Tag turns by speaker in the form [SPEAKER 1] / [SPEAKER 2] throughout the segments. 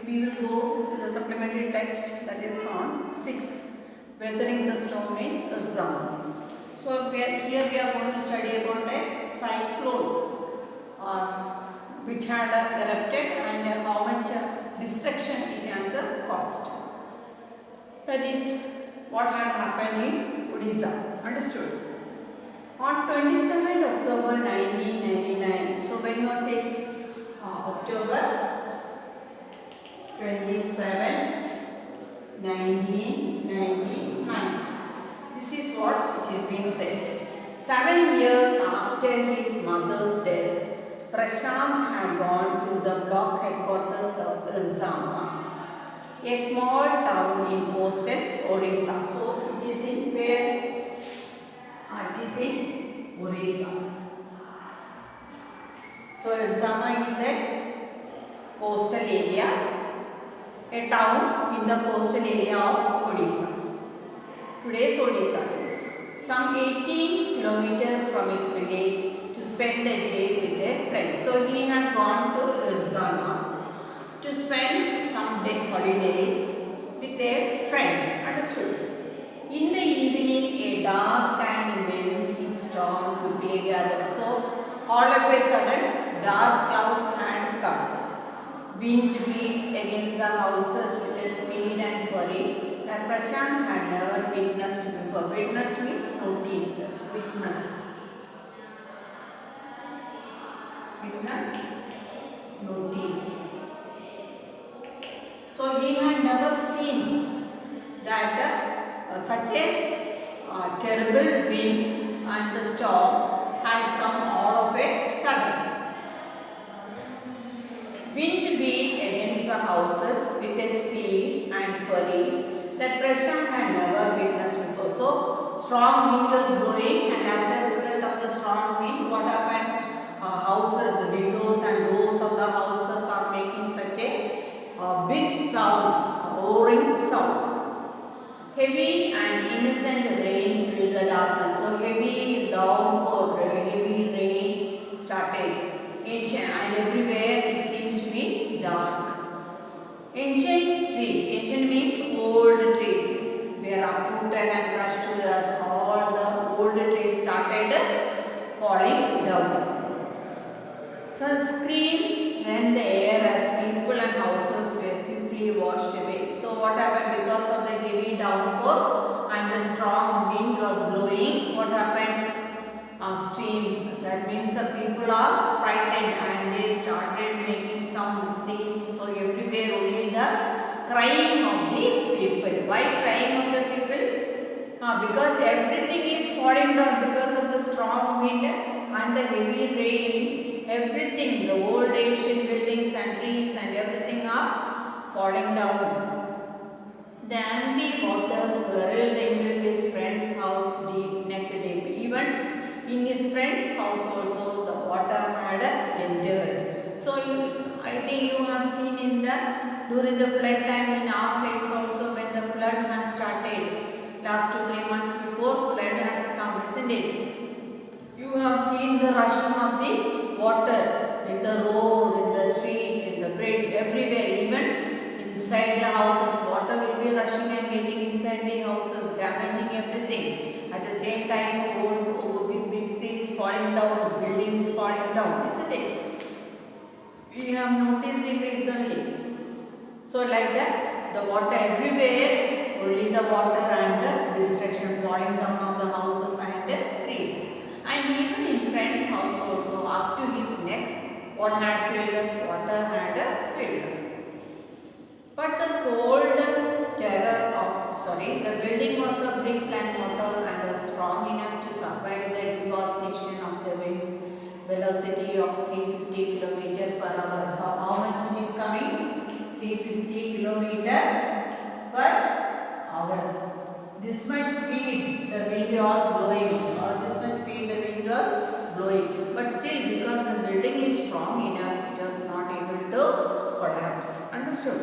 [SPEAKER 1] we will go to the supplementary text, that is on 6, weathering the storm in Irzam. So here we are going to study about a cyclone which had erupted and how much destruction it has caused. That is what had happened in Odisha. Understood? On 27 October 1999, so when was it? October 27, 1999. This is what it is being said. 7 years after his mother's death, Prashant had gone to the block headquarters of Irzama, a small town in coastal Odisha. So it is in where? It is in Odisha. So Irzama is a coastal area, a town in the coastal area of Odisha. Today's Odisha is some 18 kilometers from his village to spend the day with a friend. So he had gone to Irzama to spend some holidays with a friend. Understood? In the evening, a dark and menacing storm quickly gathered. So all of a sudden, dark clouds had come. Wind beats against the houses with a speed and fury that Prashant had never witnessed before. Witness means notice. Witness. Witness. Notice. So he had never seen that such a terrible wind and the storm had come all of a sudden. Wind beat against the houses with a speed and fury that Prashant had never witnessed before. So, strong wind was blowing, and as a result of the strong wind, what happened? Houses, the windows and doors of the houses are making such a big sound, a roaring sound. Heavy and innocent rain filled the darkness. So, heavy downpour, heavy rain started. Ancient, and everywhere it seems to be dark. Ancient trees, ancient means old trees, were uprooted and crushed to the earth. All the old trees started falling down. Such screams rent the air as people and houses were simply washed away. So what happened? Because of the heavy downpour and the strong wind was blowing, what happened? Streams. That means the people are frightened and they started making some screams. So everywhere only the crying of the people. Why crying of the people? Because everything is falling down because of the strong wind and the heavy rain. Everything, the old ancient buildings and trees and everything are falling down. The angry waters swirled into his friend's house neck deep. Even in his friend's house also the water had entered. So I think you have seen in during the flood time in our place also, when the flood had started last 2-3 months before, flood has come, isn't it? You have seen the rushing of the water in the road, in the street, in the bridge, everywhere. Even inside the houses, water will be rushing and getting inside the houses, damaging everything. At the same time, big trees falling down, buildings falling down, isn't it? We have noticed it recently. So like that, the water everywhere, only the water and the destruction falling down of the houses and the trees. And even in friend's house also, up to his neck, what had filled? Water had filled. But the cold terror of, the building was of brick and mortar and was strong enough to survive the devastation of the wind's velocity of 350 km per hour. So how much it is coming? 350 km per hour. This much speed the wind was blowing, or this much speed the wind was blowing. But still, because the building is strong enough, it was not able to collapse. Understood?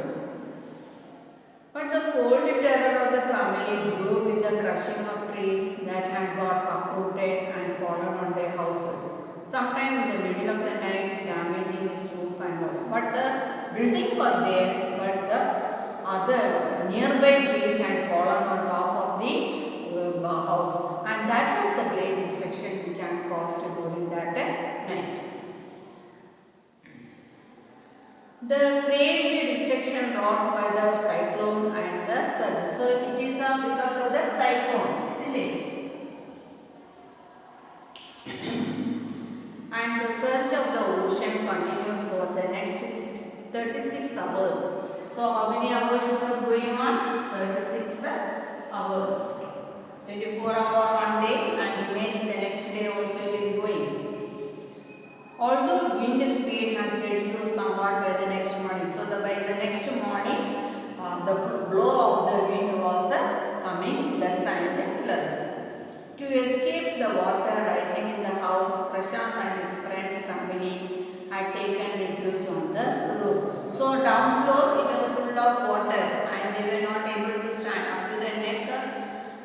[SPEAKER 1] But the cold terror of the family grew with the crushing of trees that had got uprooted and fallen on their houses. Sometime in the middle of the night, damaging its roof and walls. But the building was there, but the crazy destruction wrought by the cyclone and the surge. So it is because of the cyclone, isn't it? And the surge of the ocean continued for the next 36 hours. So how many hours it was going on? 36 hours. 24-hour one day and remaining the next day also it is going. Although wind speed has reduced somewhat by the next morning. So by the next morning the blow of the wind was coming less and less. To escape the water rising in the house, Prashant and his friends family had taken refuge on the roof. So down floor it was full of water and they were not able to stand up to their neck.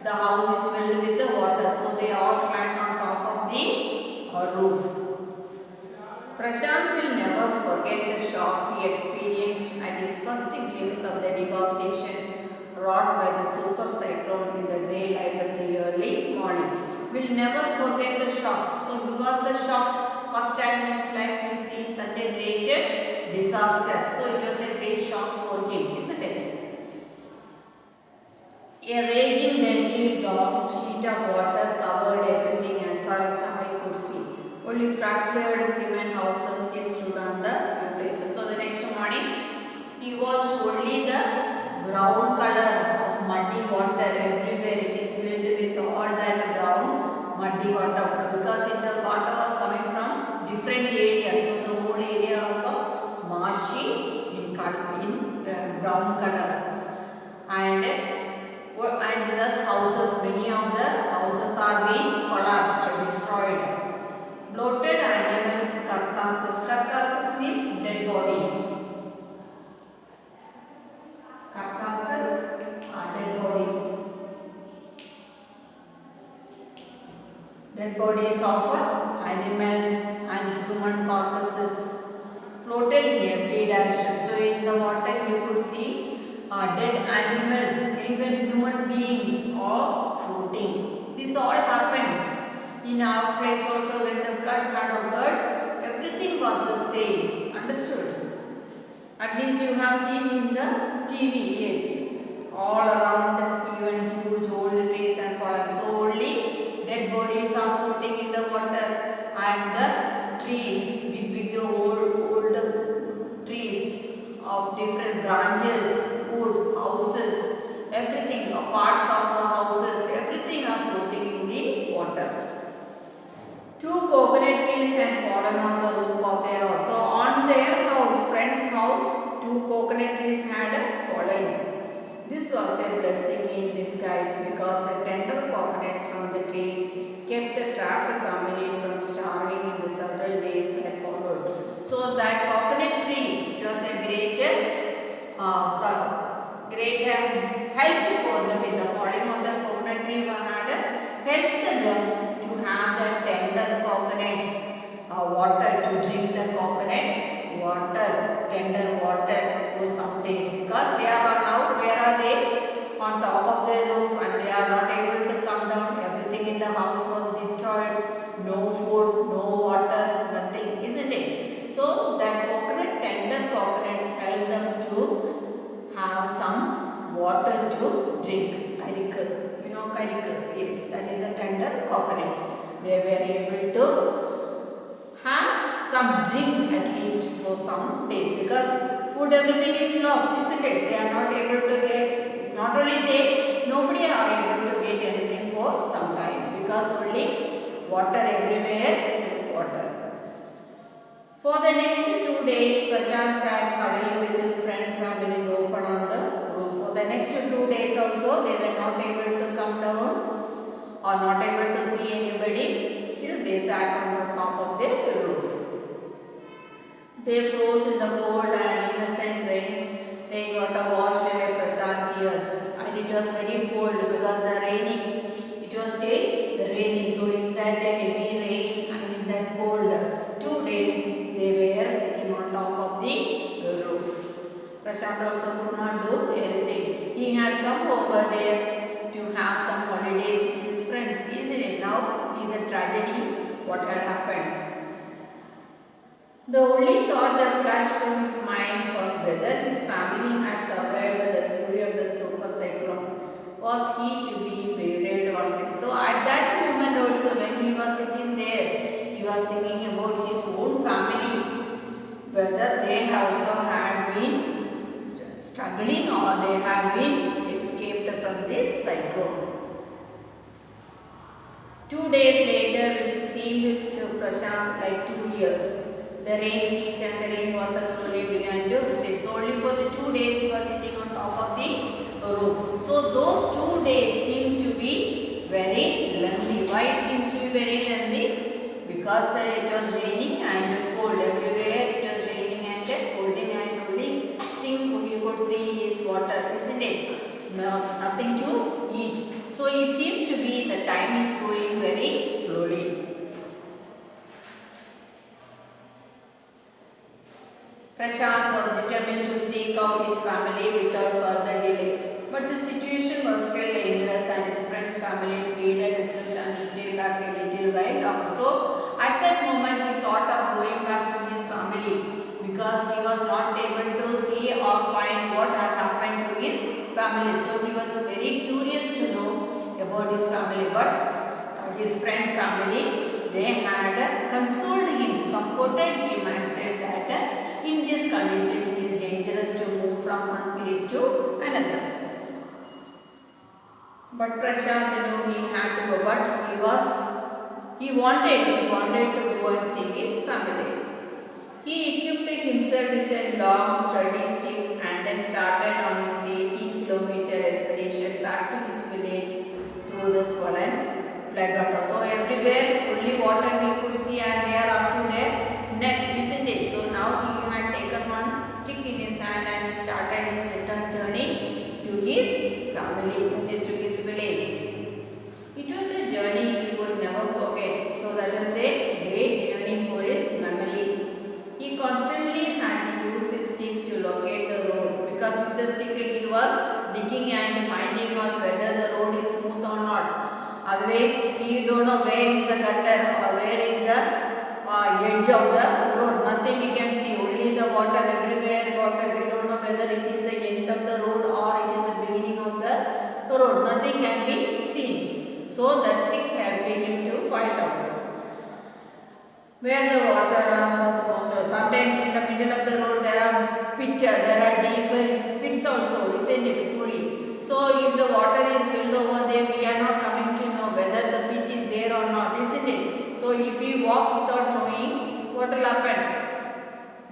[SPEAKER 1] The house is filled with the water, so they all climbed on top of the roof. Prashant will never forget the shock he experienced at his first glimpse of the devastation wrought by the super cyclone in the grey light of the early morning. Will never forget the shock. So he was a shock. First time in his life he seen such a great disaster. So it was a great shock for him, isn't it? A raging deadly black sheet of water covered everything as far as the eye could see. Only fractured cement houses still stood on the few places. So the next morning he was only the brown color of muddy water everywhere. It is filled with all that brown muddy water because the water was coming from different areas. So the whole area was of marshy in brown color. And the houses, many of the houses are being collapsed, destroyed. Bloated animals, carcasses. Carcasses means dead bodies. Carcasses are dead body. Dead bodies of animals and human corpses floated in every direction. So in the water you could see dead animals, even human beings are floating. This all happens in our place also. When the flood had occurred, everything was the same. Understood? At least you have seen in the TV, yes. All around, even huge old trees and fallen. So only dead bodies are floating in the water, and the trees, big old trees of different branches, wood, houses, everything, parts of the houses, everything are floating in the water. 2 coconut trees had fallen on the roof of their house. So on their house, friend's house, 2 coconut trees had fallen. This was a blessing in disguise because the tender coconuts from the trees kept the trapped family from starving in the several days that followed. So that coconut tree, it was a great help for them. In the falling of the coconut tree had helped them to have the tender coconuts water to drink the coconut water, tender water for some days, because they are now, where are they? On top of the roof, and they are not able to come down. Everything in the house was destroyed. No food, no water, nothing, isn't it? So that tender coconuts help them to have some water to drink. Karika, you know karika, yes, that is the tender coconut. They were able to have some drink at least for some days, because food, everything is lost, isn't it? They are not able to get, not only they, nobody are able to get anything for some time, because only water everywhere, water. For the next 2 days, Prashant sat huddled with his friends family open on the roof. For the next 2 days also, they were not able to come down or not able to see anybody. Still they sat on the top of the roof. They froze in the cold and innocent rain. Rain water washed away Prashant's tears. And it was very cold because the rainy, it was the rainy. So in that heavy rain and in that cold, 2 days they were sitting on top of the roof. Prashant also could not do anything. He had come over there to have some holidays with his friends. Isn't it? Now see the tragedy, what had happened. The only thought that flashed through his mind was whether his family had survived the fury of the super cyclone. Was he to be buried once again? So at that moment also, when he was sitting there, he was thinking about his own family, whether they also had been struggling or they have been escaped from this cyclone. 2 days later, it seemed to Prashant like 2 years. The rain ceased and the rainwater slowly began to recede. So only for the 2 days he was sitting on top of the roof. So those 2 days seem to be very lengthy. Why it seems to be very lengthy? Because it was raining and cold everywhere. It was raining and colding, and only thing you could see is water, isn't it? No, nothing to eat. So it seems to be the time is going very slowly. Prashant was determined to seek out his family without further delay. But the situation was still dangerous and his friend's family pleaded with Prashant to stay back a little while longer. So at that moment he thought of going back to his family because he was not able to see or find what had happened to his family. So he was very curious to know about his family. But his friend's family, they had consoled him, comforted him and said that in this condition it is dangerous to move from one place to another. But Prashant knew he had to go, but he wanted to go and see his family. He equipped himself with a long sturdy stick and then started on his 18-kilometer expedition back to his village through the swollen floodwater. So everywhere only water he could see and they are up to their neck, isn't it? So now he had taken one stick in his hand and he started his return journey to his family, that is to his village. It was a journey he would never forget. So that was a great journey for his memory. He constantly had to use his stick to locate the road because with the stick he was digging and finding out whether the road is smooth or not. Otherwise he don't know where is the gutter or where is the edge of the road. Nothing we can see, only the water everywhere, water. We don't know whether it is the end of the road or it is the beginning of the road. Nothing can be seen. So that stick helped him to find out where the water was also. Sometimes in the middle of the road there are deep pits also, isn't it? Puri. So if the water is filled over there, we are not coming to know whether the pit is there or not, isn't it? So if we walk without knowing, what will happen?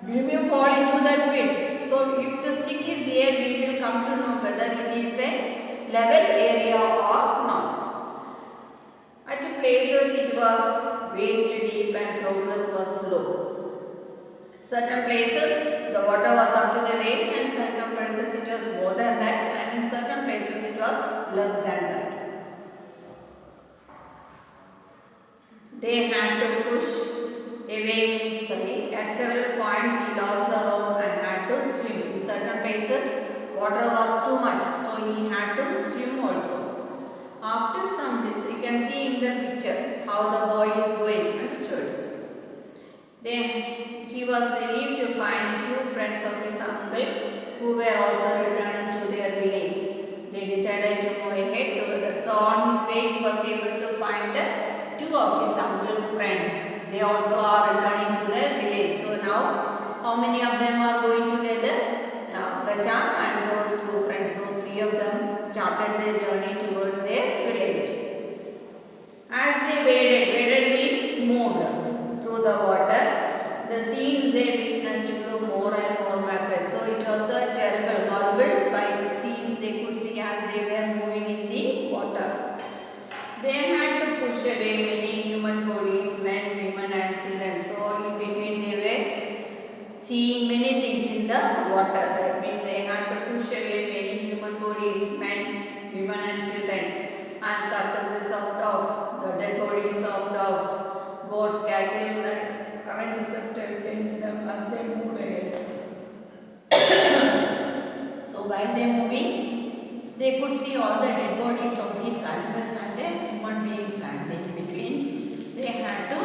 [SPEAKER 1] We may fall into that pit. So if the stick is there, we will come to know whether it is a level area or not. At places it was waist deep and progress was slow. Certain places the water was up to the waist and certain places it was more than that, and in certain places it was less than that. They had to push away, at several points he lost the rope and had to swim. In certain places water was too much, so he had to swim also. After some distance, you can see in the picture how the boy is going, understood? Then he was relieved to find two friends of his uncle who were also returning to their village. They decided to go ahead. So on his way he was able to find two of his uncle's friends. They also are returning to their village. So now how many of them are going together? Prashant and those two friends. So three of them started their journey towards their village. As they waded means moved through the water, the scenes they witnessed grew more and more magnificent. So it was a terrible, horrible sight. Scenes they could see as they were moving in the water. They had to push away many human bodies, men, women and children. So in between they were seeing many things in the water. That means they had to push away many human bodies, men, women and children, and carcasses of dogs, the dead bodies of dogs, goats, cattle, that current deceptive against them as they moved ahead. So while they moving, they could see all the dead bodies of these animals and the human beings, and in between they had to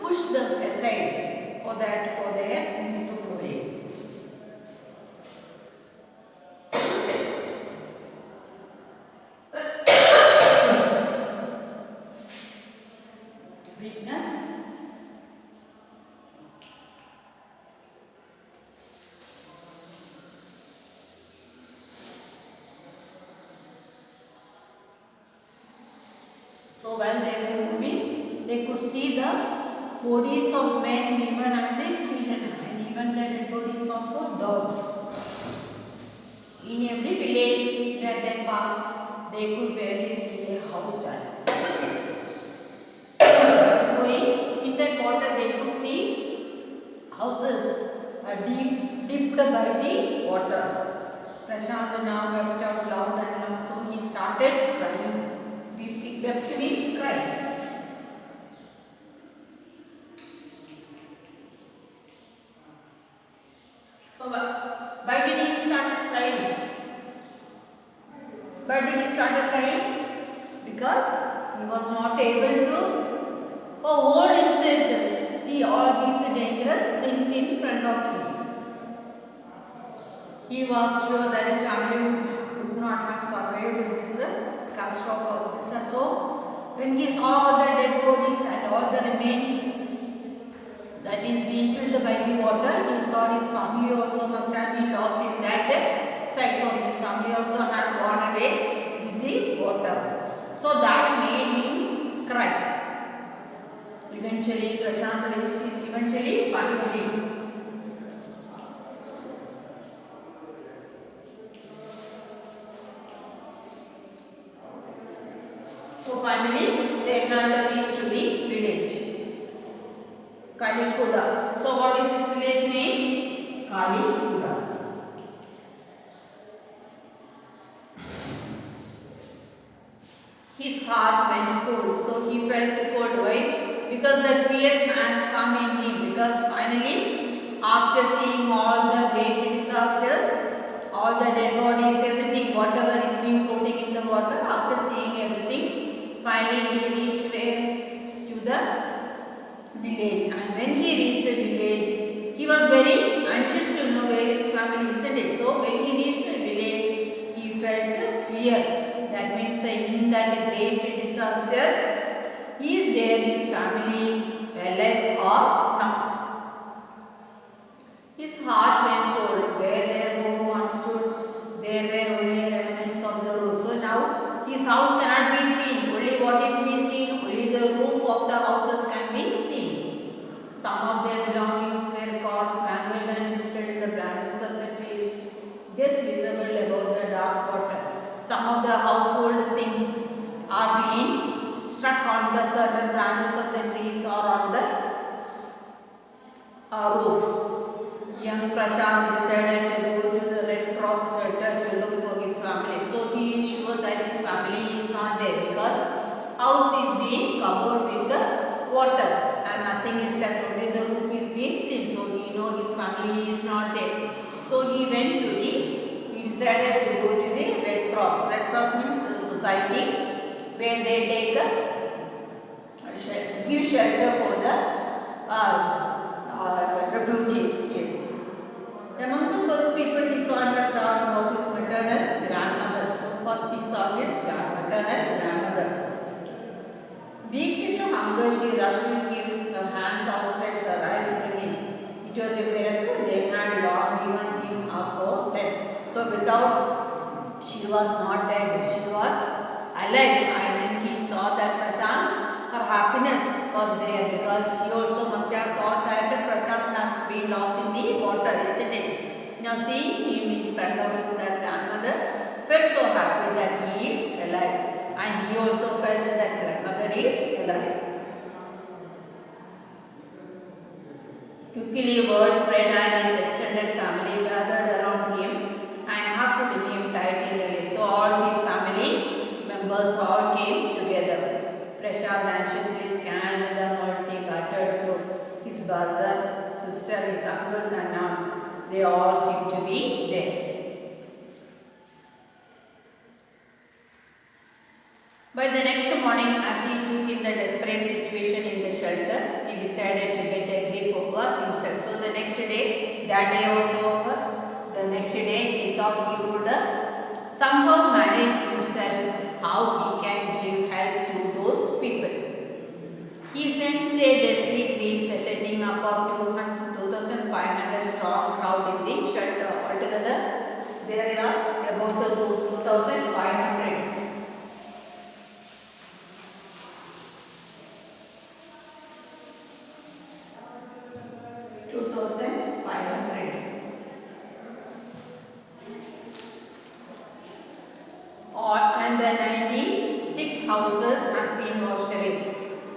[SPEAKER 1] push them aside for their smooth flowing. Weakness. So while they were moving, they could see the bodies of men, women and the children, and even the dead bodies of the dogs. In every village that they passed, they could barely see a house stand. Going in that water, they could see houses dipped by the water. Prashant now wept out loud and loud, so he started crying. Wept means cry. So why did he start crying? Why did he start crying? Because he was not able to hold himself, see all these dangerous things in front of him. He was sure that his family would not have survived this catastrophe. So when he saw all the dead bodies and all the remains that is being filled by the water, he thought his family also must have been lost in that cyclone. His family also had gone away with the water. So that made him cry. Eventually, Prashant reached his finally. So finally, they had reached to the village. Kalikuda. So what is this village name? Kalikuda. His heart went cold. So he felt cold. Why? Because the fear had come in him. Because finally, after seeing all the great disasters, all the dead bodies, everything, whatever is being floating in the water, after seeing everything, finally he reached where? To the village. And when he reached the village, he was very anxious to know where his family is. So when he reached the village, he felt fear. That means in that great disaster, is there his family alive or not? His heart went cold. Where their home once stood, there were only remnants of the roof. So now his house cannot be seen. Only what is being seen, only the roof of the houses can be seen. Some of their belongings were caught, mangled and twisted in the branches of the trees, just visible above the dark water. Some of the household things are being struck on the certain branches of the trees or on the roof. Young Prashant decided to go to the Red Cross shelter to look for his family. So he is sure that his family is not there because house is being covered with the water and nothing is left, only the roof is being seen. So he knows his family is not there. So he decided to go to the Red Cross. Red Cross means a society where they take give shelter for the refugees. Yes. Among the first people he saw in the crowd was his maternal grandmother. So first he saw his maternal grandmother. Weak to hunger, she rushed to him, her hands outstretched, her eyes brimming. It was a miracle they had long given him up for dead. So without, she was not dead, she was alive. And when he saw that Prashant, her happiness was there because she also must have thought that Prashant has been lost in the water, isn't it? Now seeing him in front of him, that grandmother felt so happy that he is alive. And he also felt that grandmother is alive. Quickly word spread and his extended family gathered around him and hugged him tightly. So all his family members all came together. Prashant anxiously scanned the multi-battered group. His brother, sister, his uncles and aunts, they all seemed to be there. By the next morning, as he took in the desperate situation in the shelter, he decided to get a grip over himself. So the next day, that day also over, the next day he thought he would somehow manage himself how he can give help to those people. He sensed a deathly grief setting up of 2,500 strong crowd in the shelter. Altogether, there are about 2,500. 2,500. And the 96 houses has been washed away.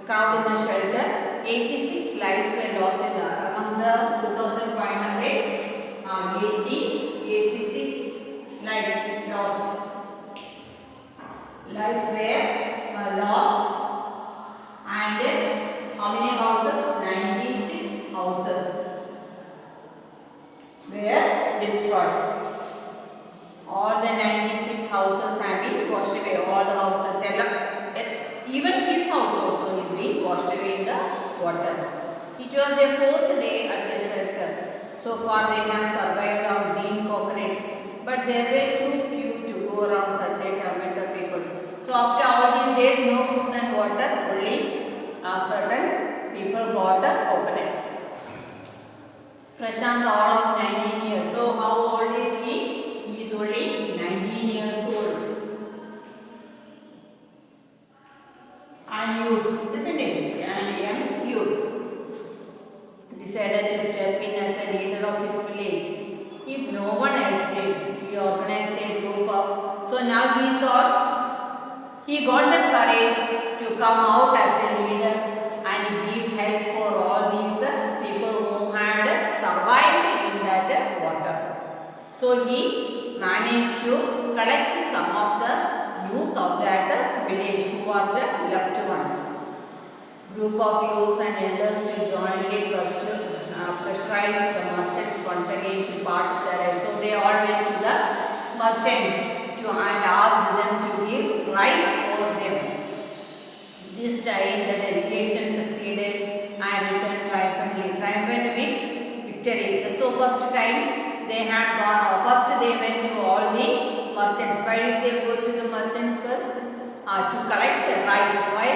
[SPEAKER 1] Crowd in the shelter, 86 lives were lost among the 2,500. 86 lives lost. Lives were lost. And how many houses? 96 houses were destroyed. All the 96 houses have been washed away. All the houses, even his house also is being washed away in the water. It was their 4th day at the shelter. So far they have survived on green coconuts, but there were too few to go around such a torment of people. So after all these days, no food and water, only certain people got the coconuts. Prashant, all of 19 years. So how old is he? He is only 19 years old. And youth, isn't it? And young youth. Decided to step in as a leader of his village. If no one else did, he organized a group of. So now he thought he got the courage to come out as a leader and give help for all these people who had survived in that water. So he managed to collect some of the youth of that village who are the left ones. Group of youths and elders to jointly pressurize the merchants once again to part with the rice. So they all went to the merchants and asked them to give rice for them. This time the delegation succeeded and returned triumphantly. Triumphant means victory. So first time they had gone off. First they went to all the merchants. Why did they go to the merchants first? To collect the rice. Why?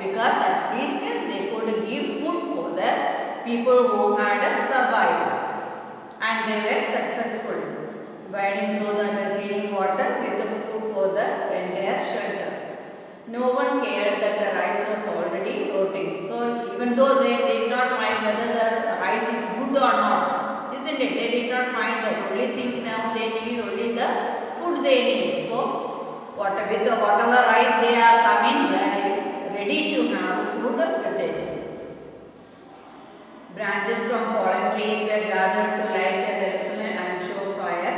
[SPEAKER 1] Because at least they could give food for the people who had survived. And they were successful, wading through the receding water with the food for the entire shelter. No one cared that the rice was already rotting. So even though they did not find whether the rice is good or not, isn't it? They did not find that. Only thing now they need only the food they need. So whatever rice they are coming, they are ready to have food with it. Branches from fallen trees were gathered to light a reluctant and show fire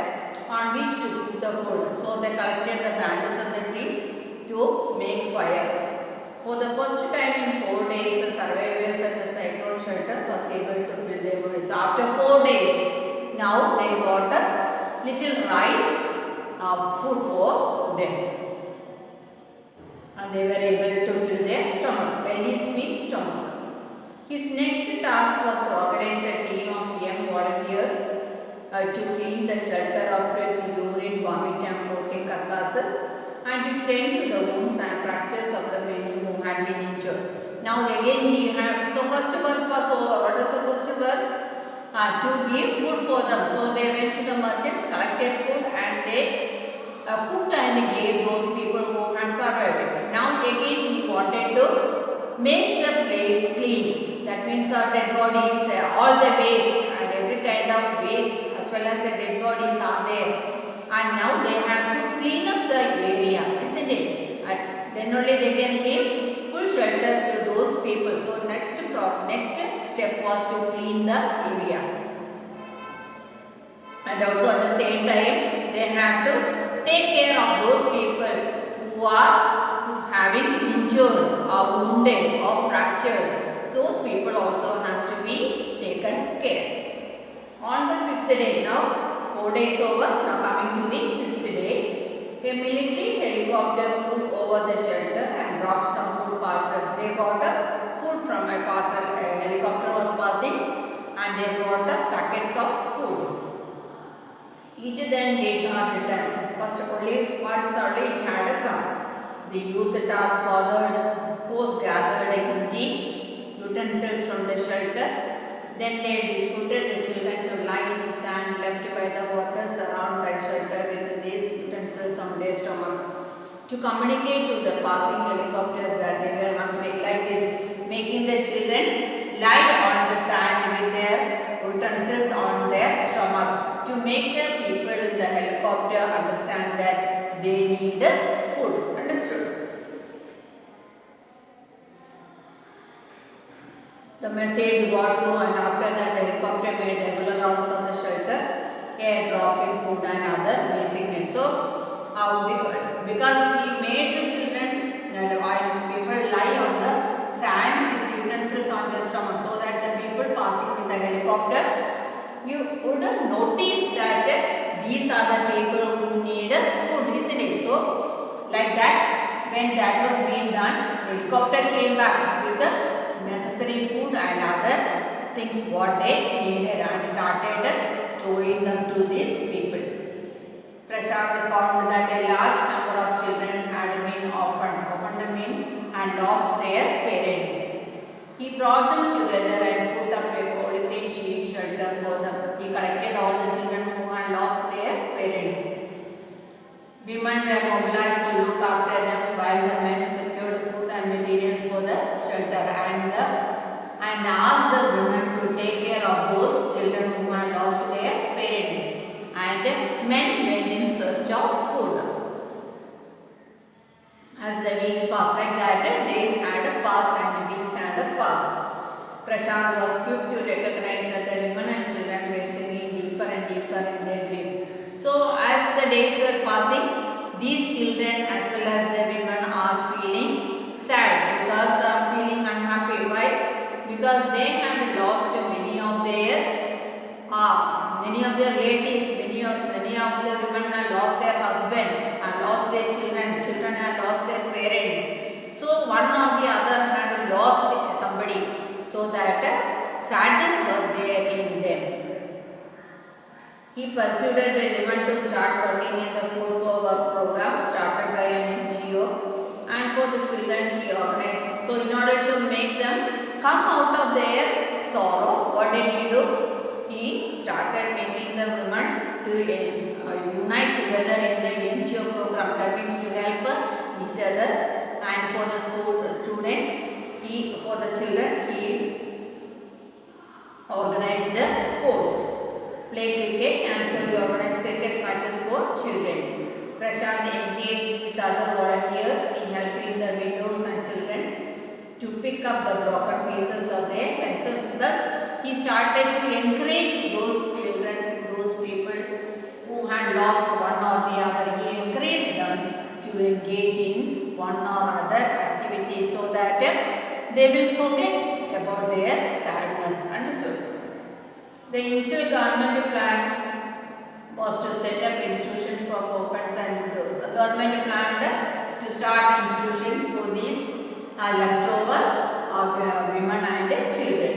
[SPEAKER 1] on which to cook the food. So they collected the branches of the trees to make fire. For the first time in 4 days, the survivors at the cyclone shelter was able to fill their bodies. After 4 days, now they got a little rice food for them. And they were able to fill their stomach. Bellies means stomach. His next task was to organize a team of young volunteers to clean the shelter of filth, urine, vomit and floating carcasses, and to tend to the wounds and fractures of the many who had been injured. Now again he had, so first work was over. What is the first work? To give food for them. So they went to the merchants, collected food and they cooked and gave those people who had survived. Now again he wanted to make the place clean. That means our dead bodies, all the waste and every kind of waste as well as the dead bodies are there. And now they have to clean up the area, isn't it? And then only they can give full shelter to those people. So next step was to clean the area. And also at the same time they have to take care of those people who are having injured or wounded or fractured. Those people also has to be taken care. On the 5th day, now 4 days over, now coming to the 5th day, a military helicopter flew over the shelter and dropped some food parcels. They and they got packets of food. It then did not return. First once only it had come. The youth task gathered, force gathered empty utensils from the shelter. Then they deputed the children to lie in the sand left by the waters around that shelter with these utensils on their stomach to communicate to the passing helicopters that they were hungry, like this, making the children lie on the sand with their utensils on their stomach to make the people in the helicopter understand that they need food. Understood? The message got through, and after that the helicopter made regular rounds on the shelter, airdropping food and other basic needs. So, because he made the children, while people lie on the sand with utensils on their stomach, so that the people passing in the helicopter, you would notice that these are the people who need food, isn't it? So, like that, when that was being done, helicopter came back with the necessary food and other things what they needed and started throwing them to these people. Prashant found that a large number of children had been orphaned means and lost their parents. He brought them together and put up a polythene sheet shelter for them. He collected all the children who had lost their parents. Women were mobilized to look after them while the men secured food and materials for the shelter and asked the women to take care of those children who had lost their parents, and men went in search of food. As the weeks passed, like that, days had passed and weeks had passed. Prashant was quick to recognize that the women and children were sinking deeper and deeper in their grief. So, as the days were passing, these children as well as the women are feeling sad because feeling unhappy. Why? Because they had lost many of their relatives, many of the women had lost their husband, had lost their children had lost their parents. So one or the other had lost somebody, so that sadness was there in them. He persuaded the women to start working in the Food for Work program started by an NGO, and for the children he organized. So in order to make them come out of their sorrow, what did he do? He started making the women to unite together in the NGO program, that means to help each other, and for the students, for the children, he organized the sports. Play cricket, and so he organized cricket matches for children. Prashant engaged with other volunteers in helping the widows and children to pick up the broken pieces of their lives. So thus, he started to encourage those children, those people who had lost one or the other. He encouraged them to engage in one or other activity so that they will forget about their sadness. Understood? The initial government plan was to set up institutions for orphans and widows. The government planned to start institutions for these leftover women and children.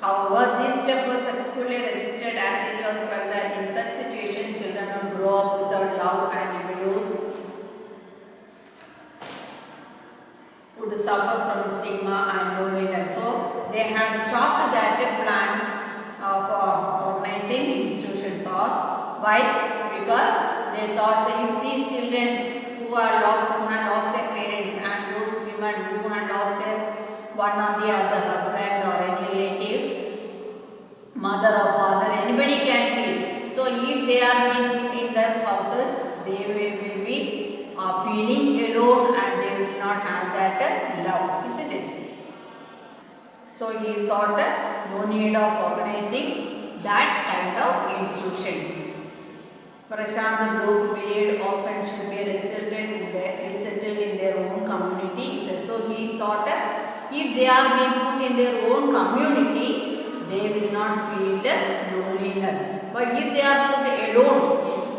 [SPEAKER 1] However, this step was successfully resisted as it was felt that in such situation children would grow up without love and widows would suffer from stigma and loneliness. So they had stopped that plan for organizing institutions. Why? Because they thought that if these children who had lost their parents and those women who had lost their one or the other husband or any relatives, mother or father, anybody can be. So if they are being put in those houses, they will be feeling alone and they will not have that love, isn't it? So he thought no need of organizing that kind of institutions. Prashant, the group believed orphans should be resettled in their own community. So he thought if they are being put in their own community, they will not feel loneliness. But if they are put alone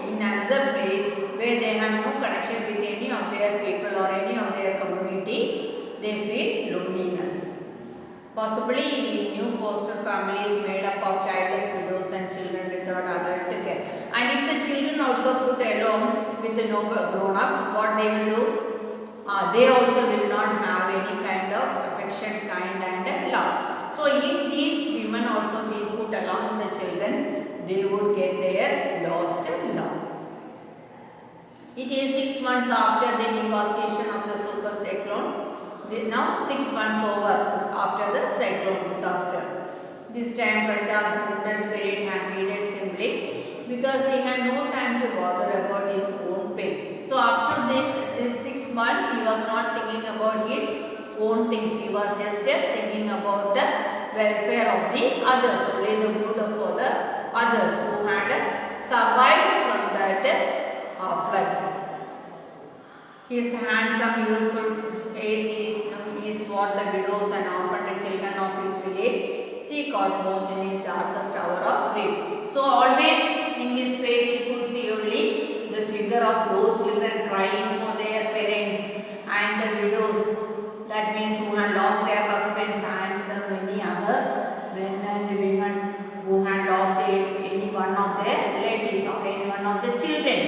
[SPEAKER 1] in another place where they have no connection with any of their people or any of their community, they feel loneliness. Possibly new foster families made up of childless widows and children without adult care. And if the children also put alone with the no grown-ups, what they will do? They also will not have any kind of affection, kind and love. So if these women also be put along with the children, they would get their lost love. It is 6 months after the devastation of the super cyclone. Now 6 months over after the cyclone disaster. This time Prashant wounded spirit had needed simply because he had no time to bother about his own pain. So after this 6 months he was not thinking about his own things. He was just thinking about the welfare of the others, only the good for the others who had survived from that flood. His handsome youthful face is what the widows and orphaned children of his village seek out most in his darkest hour of grief. So always in his face he could see only the figure of those children crying for their parents and the widows, that means who had lost their husbands, and the many other men and women who had lost any one of their relatives or any one of the children.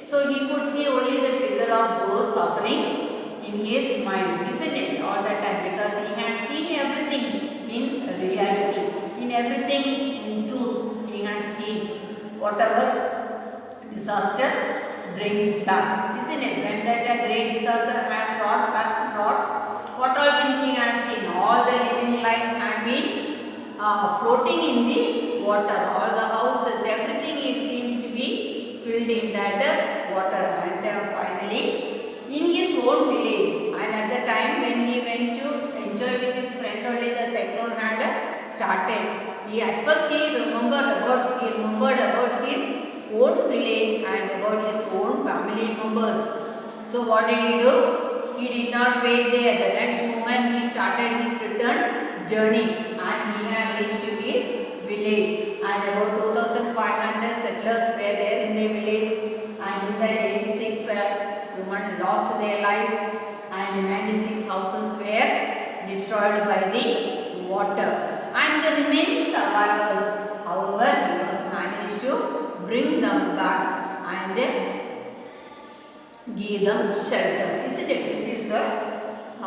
[SPEAKER 1] So he could see only the figure of those suffering in his mind, isn't it, all the time, because he had seen everything in reality, in everything in truth. He had seen whatever disaster brings back, isn't it? When that great disaster had brought what all things he had seen, all the living lives had been floating in the water, all the houses, everything it seems to be filled in that water. And finally in his own village, and at the time when he went to enjoy with his friend, only the cyclone had started. At first he remembered about his own village and about his own family members. So what did he do? He did not wait there. The next moment he started his return journey, and he had reached to his village, and about 2,500 settlers were there in the village, and in the 86 women lost their life, and 96 houses were destroyed by the water, and the remaining survivors, however, he was managed to bring them back and give them shelter, isn't it? This is the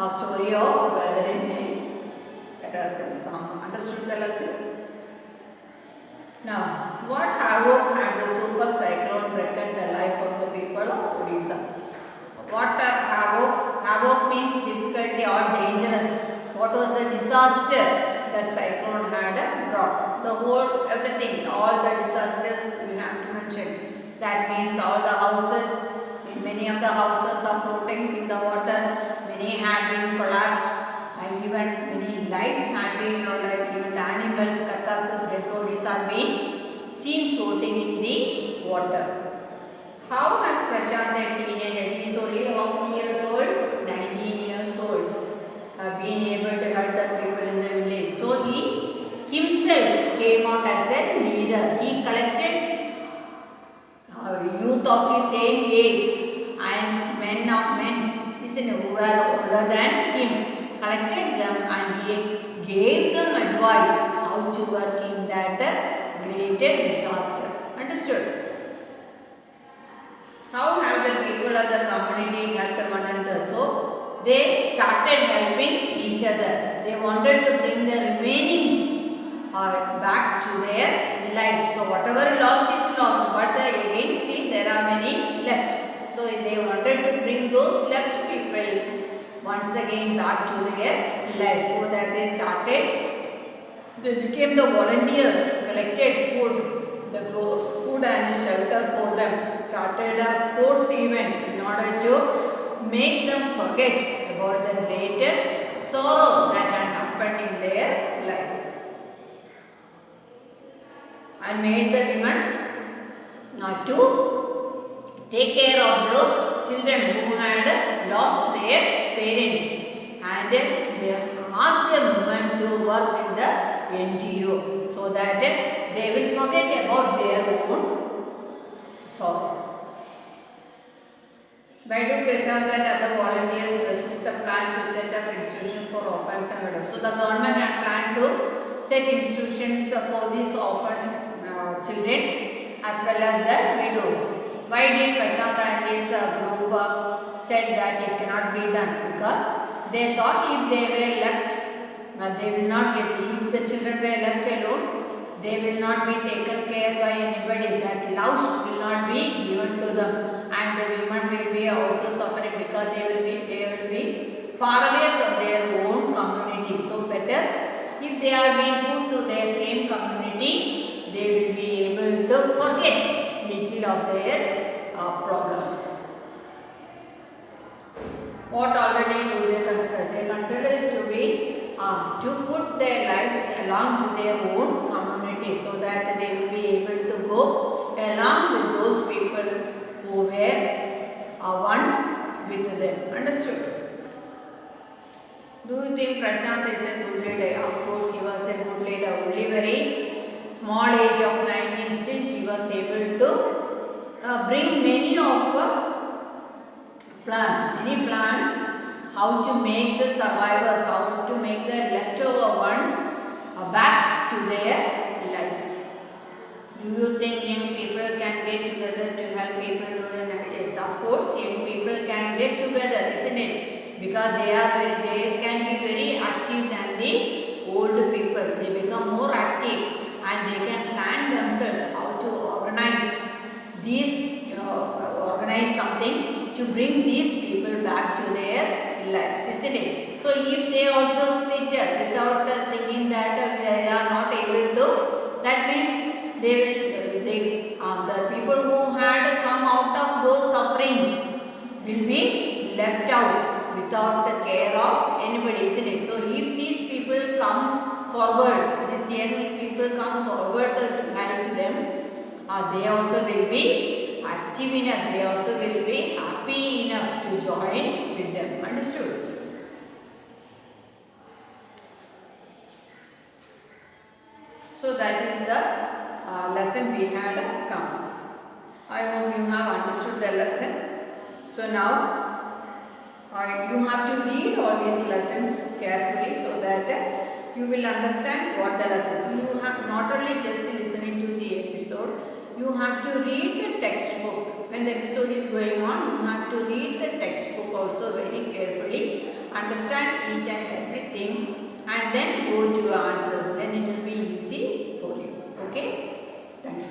[SPEAKER 1] story of wherein some understood the lesson. Now, what havoc had the super cyclone wrecked the life of the people of Odisha? What havoc? Havoc means difficulty or dangerous. What was the disaster that cyclone had brought? The whole, everything, all the disasters we have to mention. That means all the houses, many of the houses are floating in the water, many had been collapsed, and even many lives had been, like even the animals, carcasses, dead bodies are being seen floating in the water. How has Prashant, a teenager, he is only how many years old? 19 years old, been able to help the people in the village? So he himself came out as a leader. He collected youth of his same age and men who were older than him, collected them, and he gave them advice how to work in that great disaster. Understood? How have the people of the community helped one another? So they started helping each other. They wanted to bring the remainings back to their life. So whatever lost is lost, but again still there are many left. So they wanted to bring those left people once again back to their life. So that they became the volunteers, collected food, the food and shelter for them, started a sports event in order to make them forget about the great sorrow that had happened in their life, and made the women to take care of those children who had lost their parents, and they asked the women to work in the NGO so that they will forget about their own sorrow. Why do Prashant and other volunteers resist the plan to set up institution for orphans and widows? So the government had planned to set institutions for these orphan children as well as the widows. Why did Prashant and his group said that it cannot be done? Because they thought if they were left, they will not get, if the children were left alone, they will not be taken care by anybody. That love will not be given to them, and the women will be also suffering because they will be far away from their own community. So better if they are being put to their same community, they will be able to forget little of their problems. What already do they consider? They consider it to be to put their lives along with their own community, so that they will be able to go along with those people who were once with them. Understood? Do you think Prashant is a good leader? Of course, he was a good leader. Only very small age of 19, still he was able to bring many of many plants, how to make the survivors, how to make the leftover ones back to their life. Do you think young people can get together to help people during? Yes, of course, young people can get together, isn't it? Because they can be very active than the old people. They become more active and they can plan themselves how to organize organize something to bring these people back to their lives, isn't it? So if they also sit without thinking that they are not able to, that means the people who had come out of those sufferings will be left out without the care of anybody, isn't it? So if these people come forward, these young people come forward to help them, they also will be active enough, they also will be happy enough to join with them. Understood? So that is the lesson we had come. I hope you have understood the lesson. So now you have to read all these lessons carefully so that you will understand what the lessons. You have not only just listening to the episode, you have to read the textbook. When the episode is going on, you have to read the textbook also very carefully, understand each and everything, and then go to your answers. Then it will be easy for you. Okay? Thank you.